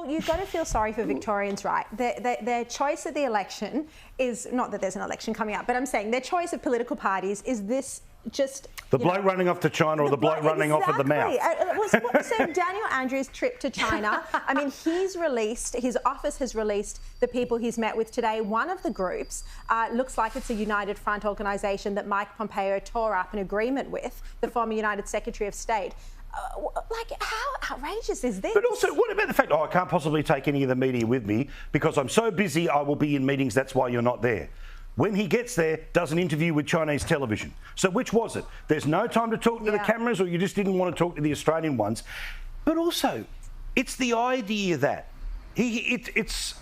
Well, you've got to feel sorry for Victorians, right? Their choice of the election is, not that there's an election coming up, but I'm saying their choice of political parties is this just... The bloke running off to China or the bloke running off at the mouth. So Daniel Andrews' trip to China, I mean, his office has released the people he's met with today. One of the groups looks like it's a United Front organisation that Mike Pompeo tore up an agreement with, the former United Secretary of State. How outrageous is this? But also, what about the fact, I can't possibly take any of the media with me because I'm so busy, I will be in meetings, that's why you're not there. When he gets there, does an interview with Chinese television. So which was it? There's no time to talk to the cameras, or you just didn't want to talk to the Australian ones? But also, it's the idea that it's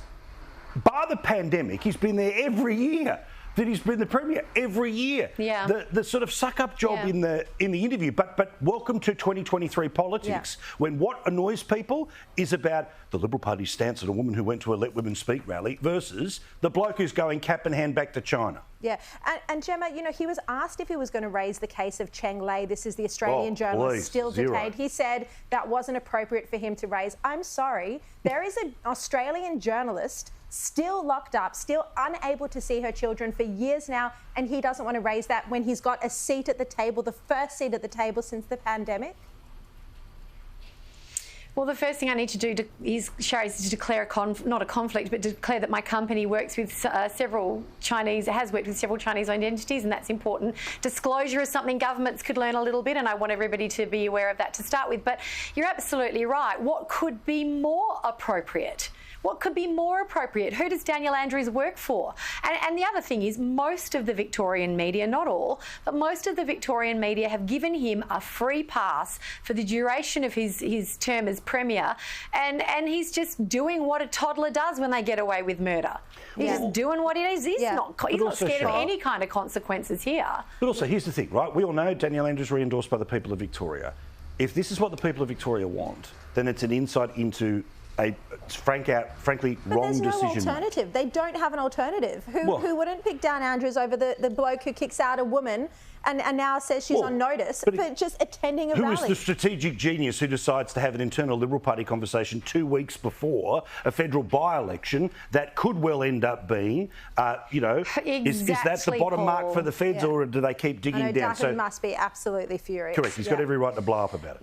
bar the pandemic, he's been there every year. That he's been the Premier every year. Yeah. The sort of suck-up job in the interview. But welcome to 2023 politics, when what annoys people is about the Liberal Party's stance on a woman who went to a Let Women Speak rally versus the bloke who's going cap in hand back to China. Yeah, and Gemma, you know, he was asked if he was going to raise the case of Cheng Lei. This is the Australian journalist still detained. He said that wasn't appropriate for him to raise. I'm sorry, there is an Australian journalist still locked up, still unable to see her children for years now, and he doesn't want to raise that when he's got a seat at the table, the first seat at the table since the pandemic? Well, the first thing I need to do Sharri, is to declare not a conflict, but declare that my company works with has worked with several Chinese-owned entities, and that's important. Disclosure is something governments could learn a little bit, and I want everybody to be aware of that to start with. But you're absolutely right. What could be more appropriate? What could be more appropriate? Who does Daniel Andrews work for? And the other thing is, most of the Victorian media, not all, but most of the Victorian media have given him a free pass for the duration of his term as Premier, and he's just doing what a toddler does when they get away with murder. He's just doing what he is. He's not scared of any kind of consequences here. But also, here's the thing, right? We all know Daniel Andrews re-endorsed by the people of Victoria. If this is what the people of Victoria want, then it's an insight into a frankly wrong decision. But there's no alternative. They don't have an alternative. Who wouldn't pick down Andrews over the bloke who kicks out a woman and now says she's on notice for just attending a rally? Who is the strategic genius who decides to have an internal Liberal Party conversation 2 weeks before a federal by-election that could well end up being, is that the bottom mark for the feds, or do they keep digging down? Dutton must be absolutely furious. Correct. He's got every right to blow up about it.